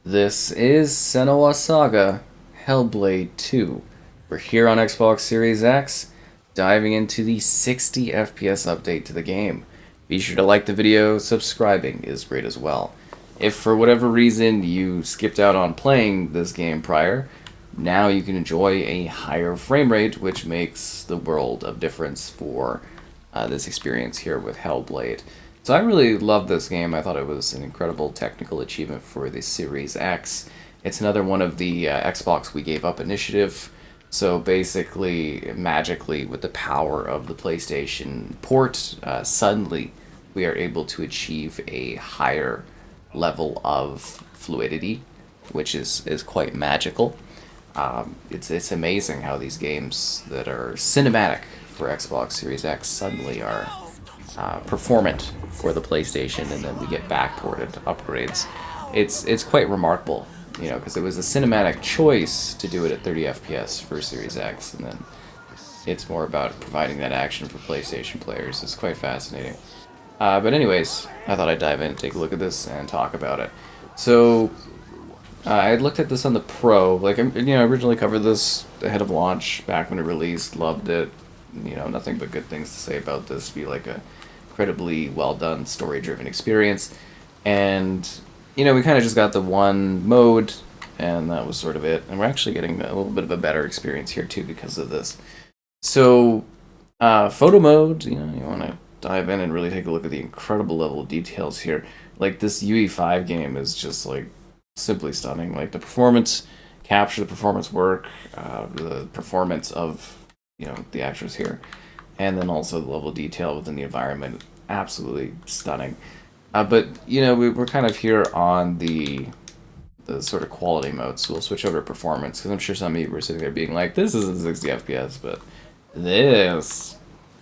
This is Senua Saga, Hellblade II. We're here on Xbox Series X, diving into the 60 FPS update to the game. Be sure to like the video, subscribing is great as well. If for whatever reason you skipped out on playing this game prior, now you can enjoy a higher frame rate, which makes the world of difference for this experience here with Hellblade. So I really loved this game. I thought it was an incredible technical achievement for the Series X. It's another one of the Xbox We Gave Up initiative. So basically, magically, with the power of the PlayStation port, suddenly we are able to achieve a higher level of fluidity, which is quite magical. It's amazing how these games that are cinematic for Xbox Series X suddenly are performant for the PlayStation, and then we get backported upgrades. It's quite remarkable, because it was a cinematic choice to do it at 30 FPS for Series X, and then it's more about providing that action for PlayStation players. It's quite fascinating. But anyways, I thought I'd dive in and take a look at this and talk about it. So I had looked at this on the Pro. I originally covered this ahead of launch back when it released. Loved it. Nothing but good things to say about this. Be like a incredibly well done, story driven experience. And we kind of just got the one mode, and that was sort of it. And we're actually getting a little bit of a better experience here too because of this. So, photo mode. You want to dive in and really take a look at the incredible level of details here. Like this UE5 game is just like simply stunning. Like the performance capture, the performance work, the performance of the actors here, and then also the level of detail within the environment, absolutely stunning. But we're kind of here on the sort of quality mode, so we'll switch over to performance, because I'm sure some of you were sitting there being like, this isn't 60 FPS, but this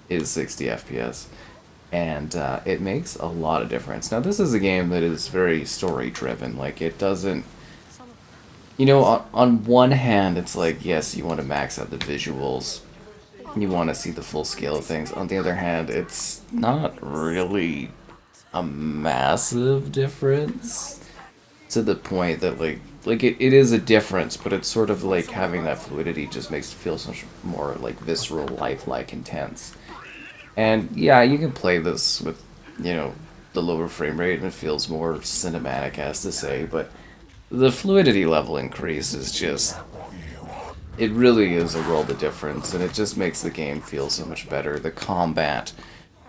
is 60 FPS, and it makes a lot of difference. Now this is a game that is very story driven. Like it doesn't, on one hand it's like, yes, you want to max out the visuals, you want to see the full scale of things. On the other hand, it's not really a massive difference to the point that it is a difference, but it's sort of like having that fluidity just makes it feel so much more like visceral, lifelike, intense. And yeah, you can play this with the lower frame rate and it feels more cinematic, as to say, but the fluidity level increase is just, it really is a world of difference, and it just makes the game feel so much better. The combat,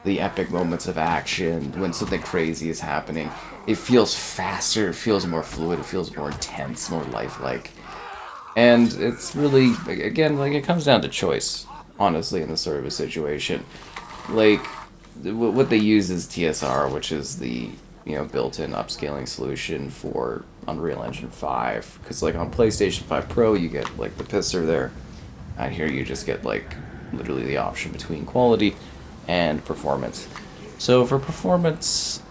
the epic moments of action, when something crazy is happening, it feels faster, it feels more fluid, it feels more intense, more lifelike. And it's really, again, it comes down to choice, honestly, in this sort of a situation. What they use is TSR, which is the built-in upscaling solution for Unreal Engine 5, because on PlayStation 5 Pro you get the pisser there, and here you just get literally the option between quality and performance. So for performance,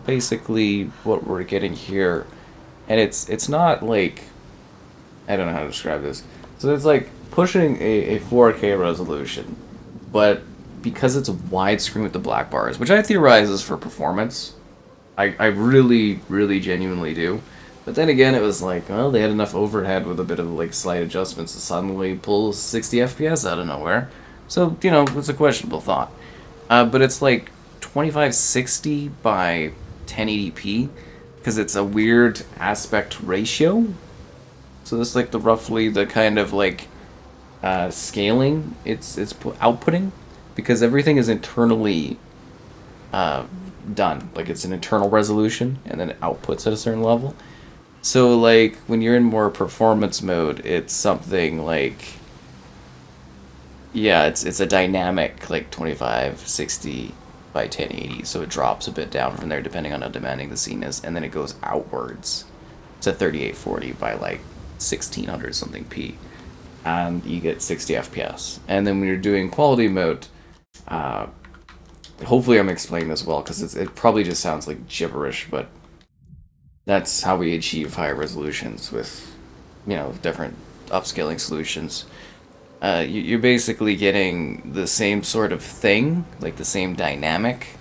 basically what we're getting here, and it's not I don't know how to describe this. So it's pushing a 4K resolution, but because it's a widescreen with the black bars, which I theorize is for performance. I really, really genuinely do. But then again, it was well, they had enough overhead with a bit of slight adjustments to suddenly pull 60 FPS out of nowhere. So, it's a questionable thought. But it's 2560 by 1080p, because it's a weird aspect ratio. So this the roughly the kind of scaling it's outputting, because everything is internally done. It's an internal resolution, and then it outputs at a certain level. So when you're in more performance mode, it's something it's a dynamic 2560 by 1080, so it drops a bit down from there depending on how demanding the scene is, and then it goes outwards to 3840 by 1600 something p, and you get 60 FPS. And then when you're doing quality mode, hopefully I'm explaining this well, because it probably just sounds like gibberish, but that's how we achieve higher resolutions with, different upscaling solutions. You're basically getting the same sort of thing, the same dynamic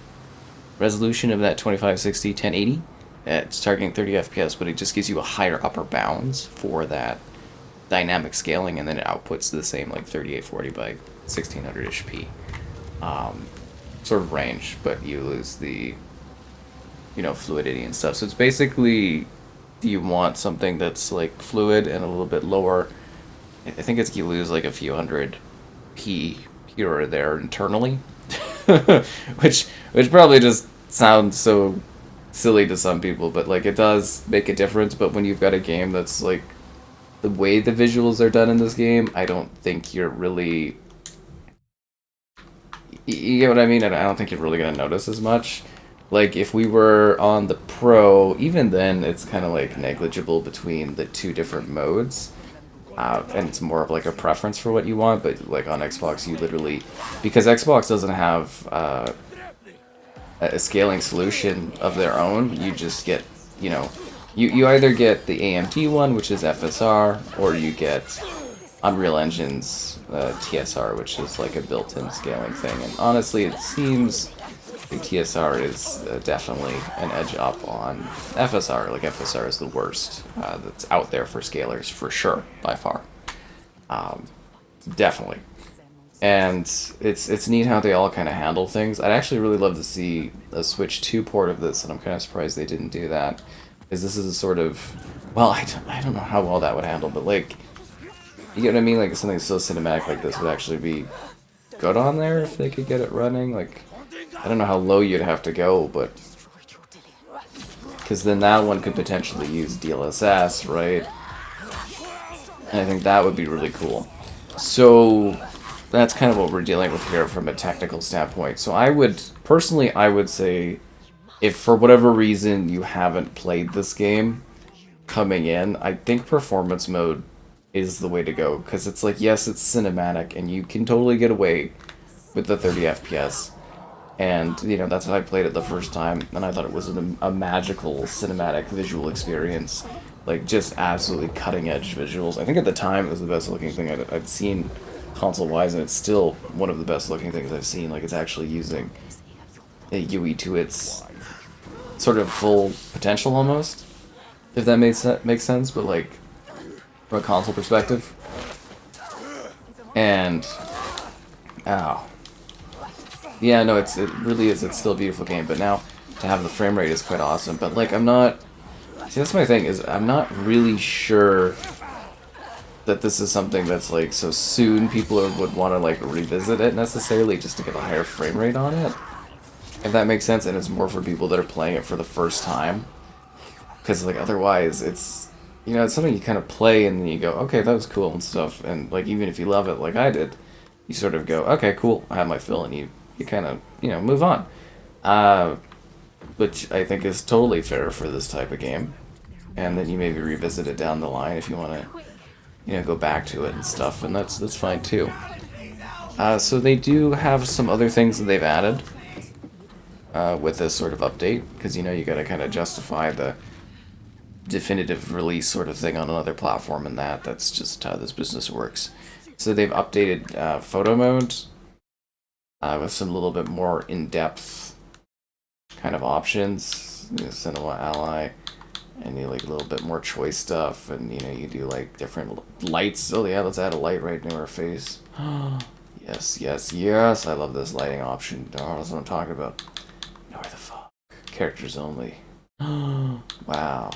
resolution of that 2560 1080, It's targeting 30 FPS, but it just gives you a higher upper bounds for that dynamic scaling, and then it outputs the same like 3840 by 1600-ish p sort of range, but you lose the fluidity and stuff. So it's basically, do you want something that's like fluid and a little bit lower? I think it's you lose like a few hundred p here or there internally, which probably just sounds so silly to some people, but like it does make a difference. But when you've got a game that's like the way the visuals are done in this game, I don't think you're really, you get what I mean? I don't think you're really gonna notice as much. Like if we were on the Pro, even then it's kind of like negligible between the two different modes. And it's more of like a preference for what you want, but like on Xbox you literally, because Xbox doesn't have a scaling solution of their own, you just get, you either get the AMD one, which is FSR, or you get Unreal Engine's TSR, which is like a built-in scaling thing. And honestly, it seems like TSR is definitely an edge up on FSR. Like FSR is the worst that's out there for scalers, for sure, by far. Definitely. And it's neat how they all kind of handle things. I'd actually really love to see a Switch 2 port of this, and I'm kind of surprised they didn't do that. Because this is a sort of, well, I don't know how well that would handle, but like, you get what I mean? Like something so cinematic like this would actually be good on there if they could get it running. Like, I don't know how low you'd have to go, but because then that one could potentially use DLSS, right? And I think that would be really cool. So that's kind of what we're dealing with here from a technical standpoint. So I would say, if for whatever reason you haven't played this game coming in, I think performance mode is the way to go, because it's like, yes, it's cinematic and you can totally get away with the 30 FPS. And, that's how I played it the first time, and I thought it was a magical cinematic visual experience. Like, just absolutely cutting-edge visuals. I think at the time it was the best-looking thing I'd seen console-wise, and it's still one of the best-looking things I've seen. Like, it's actually using a UE to its sort of full potential, almost, if that makes sense, but, like, from a console perspective. And, ow. Yeah, no, it really is. It's still a beautiful game, but now to have the frame rate is quite awesome. But like, I'm not. See, that's my thing, is I'm not really sure that this is something that's like so soon people would want to like revisit it necessarily just to get a higher frame rate on it. If that makes sense, and it's more for people that are playing it for the first time. Because like otherwise, it's it's something you kind of play and then you go, okay, that was cool and stuff. And like even if you love it like I did, you sort of go, okay, cool, I have my fill, and you kind of, move on. Which I think is totally fair for this type of game. And then you maybe revisit it down the line if you want to, go back to it and stuff, and that's fine too. So they do have some other things that they've added with this sort of update, because, you gotta kind of justify the definitive release sort of thing on another platform, and that's just how this business works. So they've updated photo mode, with some little bit more in-depth kind of options. Senua Ally, and you like a little bit more choice stuff, and you do like different lights. Oh yeah, let's add a light right near our face. yes, I love this lighting option. Oh, that's what I'm talking about. Where the fuck? Characters only. Wow.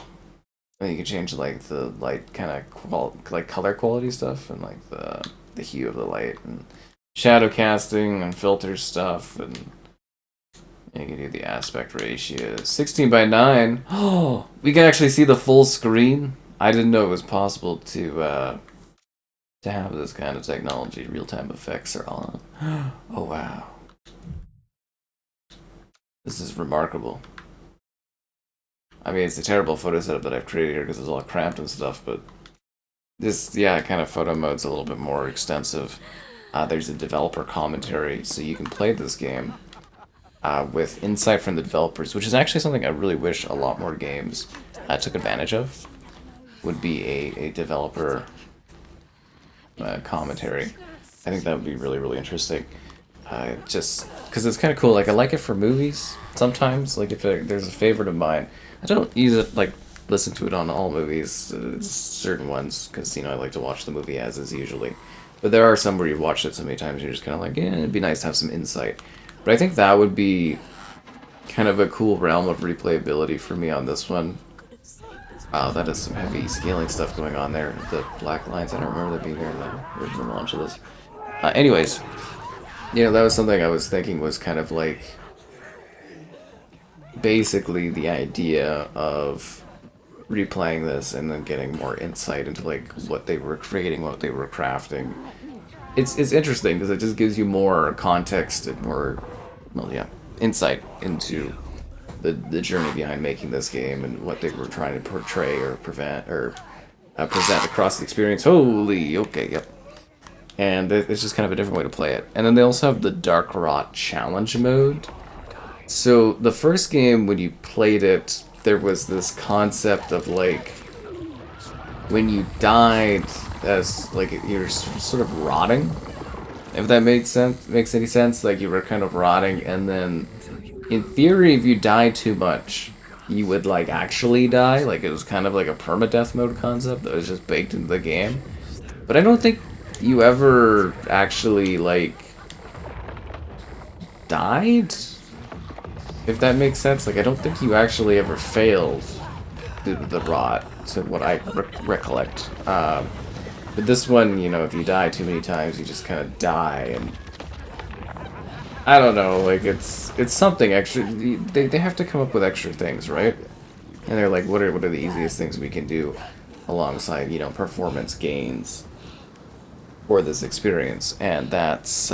And you can change like the light kind of like color quality stuff, and like the hue of the light, and shadow casting and filter stuff, and you can do the aspect ratio. 16:9. Oh, we can actually see the full screen. I didn't know it was possible to have this kind of technology. Real-time effects are on. Oh wow, this is remarkable. I mean, it's a terrible photo setup that I've created here because it's all cramped and stuff, but this, kind of photo mode's a little bit more extensive. There's a developer commentary, so you can play this game with insight from the developers, which is actually something I really wish a lot more games took advantage of, would be a developer commentary. I think that would be really, really interesting. Just because it's kind of cool. Like, I like it for movies sometimes. Like, if there's a favorite of mine, I don't use it like listen to it on all movies, certain ones, because I like to watch the movie as is usually. But there are some where you've watched it so many times, you're just kind of like, yeah, it'd be nice to have some insight. But I think that would be kind of a cool realm of replayability for me on this one. Wow, that is some heavy scaling stuff going on there. The black lines, I don't remember that being there in the original launch of this. Anyways, that was something I was thinking was kind of like basically the idea of replaying this and then getting more insight into like what they were creating, what they were crafting. It's interesting because it just gives you more context and more, well, yeah, insight into the journey behind making this game and what they were trying to portray or present across the experience. Holy, okay, yep. And it's just kind of a different way to play it. And then they also have the Dark Rot Challenge mode. So the first game, when you played it, there was this concept of like when you died as like you're sort of rotting. If that makes any sense, like you were kind of rotting, and then in theory, if you die too much, you would like actually die. Like it was kind of like a permadeath mode concept that was just baked into the game. But I don't think you ever actually like died. If that makes sense, like I don't think you actually ever failed the rot, to what I recollect. But this one, if you die too many times, you just kind of die, and I don't know, like it's something extra. They have to come up with extra things, right? And they're like, what are the easiest things we can do alongside performance gains for this experience, and that's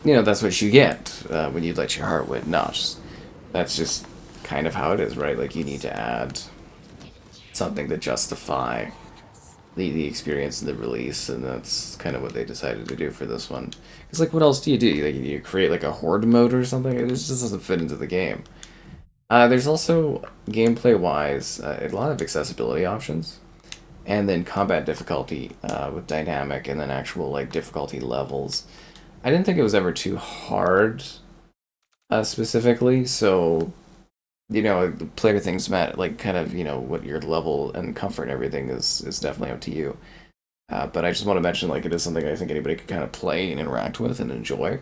that's what you get when you let your heart win. No, that's just kind of how it is, right? Like you need to add something to justify the experience and the release, and that's kind of what they decided to do for this one. It's like, what else do? Like, you create like a horde mode or something? It just doesn't fit into the game. There's also, gameplay-wise, a lot of accessibility options, and then combat difficulty with dynamic, and then actual like difficulty levels. I didn't think it was ever too hard, specifically, so player things matter, like kind of what your level and comfort and everything is definitely up to you. But I just want to mention, like, it is something I think anybody could kind of play and interact with and enjoy.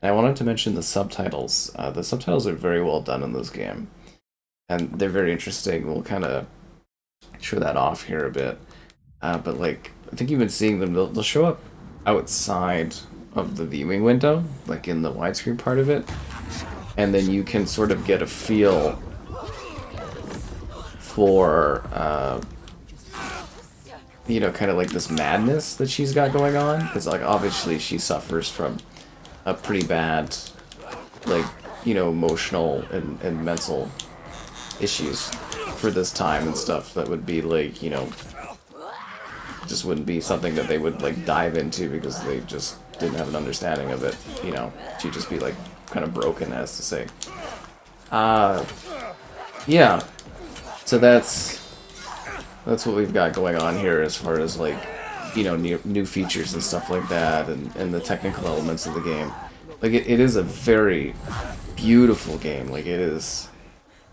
And I wanted to mention the subtitles. The subtitles are very well done in this game, and they're very interesting. We'll kind of show that off here a bit. But like, I think you've been seeing them. They'll show up outside of the viewing window, like in the widescreen part of it, and then you can sort of get a feel for kind of like this madness that she's got going on, because like obviously she suffers from a pretty bad like emotional and mental issues for this time and stuff that would be like just wouldn't be something that they would like dive into because they just didn't have an understanding of it. She'd just be like kind of broken, as to say. Yeah. So that's what we've got going on here as far as like new features and stuff like that, and the technical elements of the game. Like it is a very beautiful game. Like it is,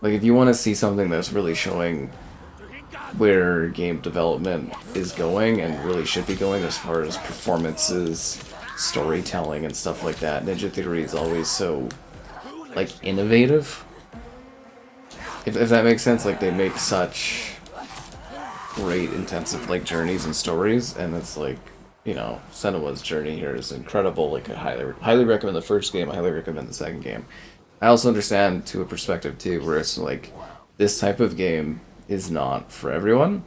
like if you want to see something that's really showing where game development is going and really should be going as far as performances, storytelling, and stuff like that, Ninja Theory is always so like innovative. If that makes sense, like they make such great intensive like journeys and stories, and it's like Senua's journey here is incredible. Like I highly recommend the first game. I highly recommend the second game. I also understand to a perspective too, where it's like this type of game is not for everyone.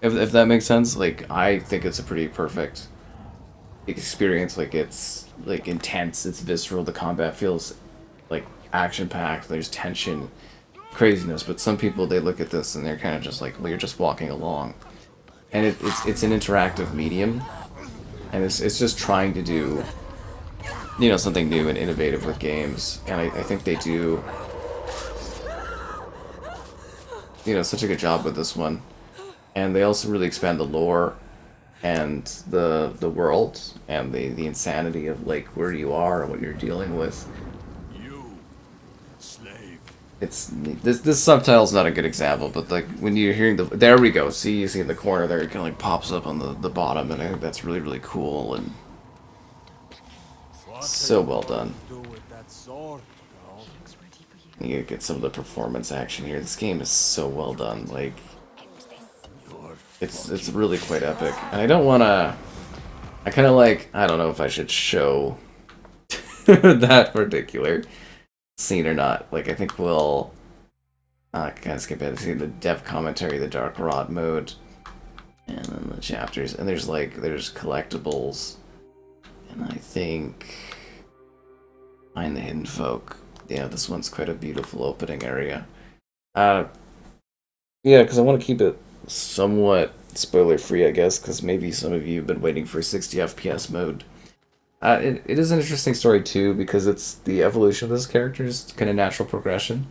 If that makes sense, like I think it's a pretty perfect experience. Like it's like intense, it's visceral. The combat feels like action packed. There's tension, craziness. But some people, they look at this and they're kind of just like, well, you're just walking along, and it's an interactive medium, and it's just trying to do something new and innovative with games, and I think they do such a good job with this one. And they also really expand the lore and the world and the insanity of like where you are and what you're dealing with. You, slave. it's this subtitle's not a good example, but like when you're hearing the there we go. See, you see in the corner there, it kind of like pops up on the bottom, and I think that's really cool and so well done. You get some of the performance action here. This game is so well done. Like it's really quite epic, and I don't want to. I kind of like. I don't know if I should show that particular scene or not. Like I think we'll. Kind of skip ahead to see the dev commentary, the Dark Rod mode, and then the chapters. And there's collectibles, and I think Find the Hidden Folk. Yeah, this one's quite a beautiful opening area. Yeah, because I want to keep it somewhat spoiler-free, I guess, because maybe some of you have been waiting for 60 FPS mode. It is an interesting story, too, because it's the evolution of this character's kind of natural progression,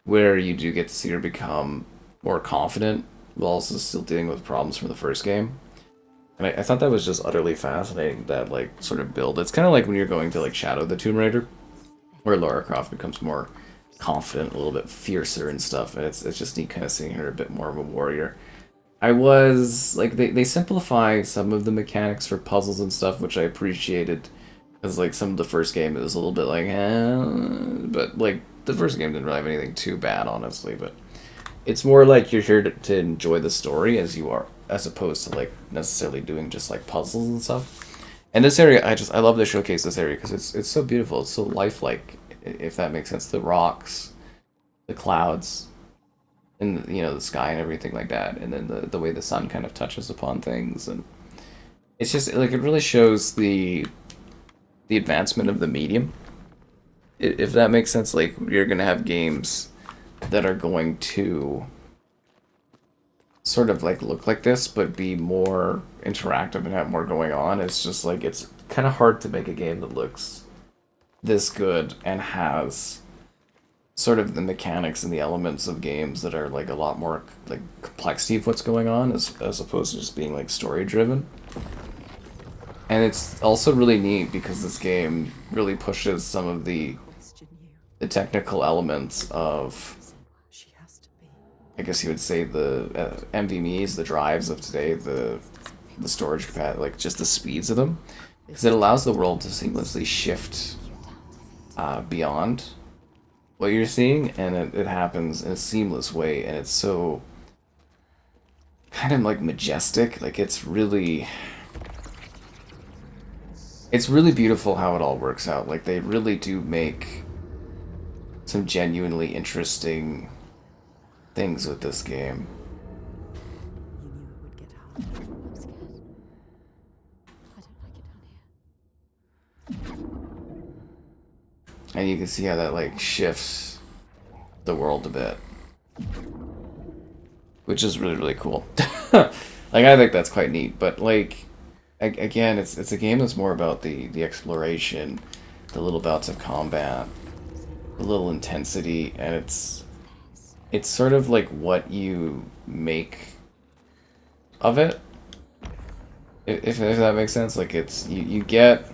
where you do get to see her become more confident, while also still dealing with problems from the first game. And I thought that was just utterly fascinating, that, like, sort of build. It's kind of like when you're going to, like, Shadow the Tomb Raider, where Lara Croft becomes more confident, a little bit fiercer and stuff, and it's just neat kind of seeing her a bit more of a warrior. I was, like, they simplify some of the mechanics for puzzles and stuff, which I appreciated, because, like, some of the first game, it was a little bit like, but, like, the first game didn't really have anything too bad, honestly, but it's more like you're here to enjoy the story as you are, as opposed to, like, necessarily doing just, like, puzzles and stuff. And this area, I love to showcase this area because it's so beautiful. It's so lifelike, if that makes sense. The rocks, the clouds, and you know the sky and everything like that, and then the way the sun kind of touches upon things, and it's just like it really shows the advancement of the medium. If that makes sense, like you're gonna have games that are going to sort of like look like this but be more interactive and have more going on. It's just like it's kind of hard to make a game that looks this good and has sort of the mechanics and the elements of games that are like a lot more like complexity of what's going on as opposed to just being like story driven. And it's also really neat because this game really pushes some of the technical elements of, I guess you would say, the NVMEs, the drives of today, the storage capacity, like just the speeds of them, because it allows the world to seamlessly shift beyond what you're seeing, and it happens in a seamless way, and it's so kind of like majestic. Like it's really beautiful how it all works out. Like they really do make some genuinely interesting things with this game. You knew it would get hard. I'm scared. I don't like it down here. And you can see how that like shifts the world a bit, which is really cool. Like I think that's quite neat. But like again, it's a game that's more about the exploration, the little bouts of combat, the little intensity, and it's sort of like what you make of it, if that makes sense. Like it's you get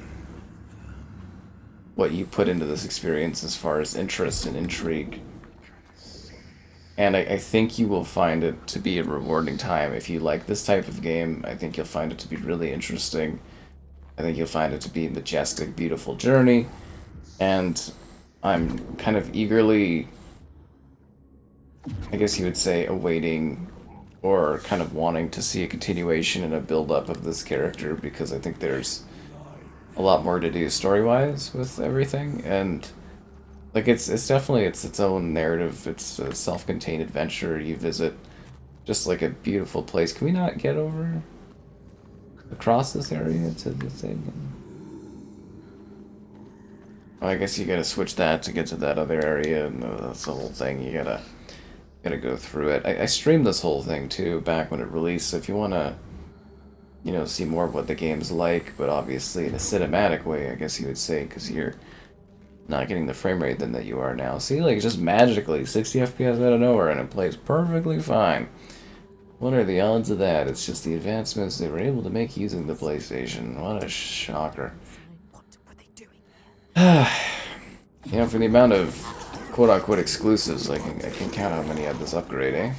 what you put into this experience as far as interest and intrigue, and I think you will find it to be a rewarding time. If you like this type of game, I think you'll find it to be really interesting. I think you'll find it to be a majestic, beautiful journey, and I'm kind of eagerly, I guess you would say, awaiting or kind of wanting to see a continuation and a build-up of this character, because I think there's a lot more to do story-wise with everything, and like it's definitely its own narrative. It's a self-contained adventure. You visit just like a beautiful place. Can we not get over across this area to the thing? Oh, I guess you gotta switch that to get to that other area, and that's the whole thing. You gotta go through it. I streamed this whole thing too back when it released, so if you wanna, you know, see more of what the game's like, but obviously in a cinematic way, I guess you would say, because you're not getting the frame rate then that you are now. See, like just magically 60 FPS out of nowhere, and it plays perfectly fine. What are the odds of that? It's just the advancements they were able to make using the PlayStation. What a shocker. You know, for the amount of quote-unquote exclusives. I can count how many had this upgrade, eh?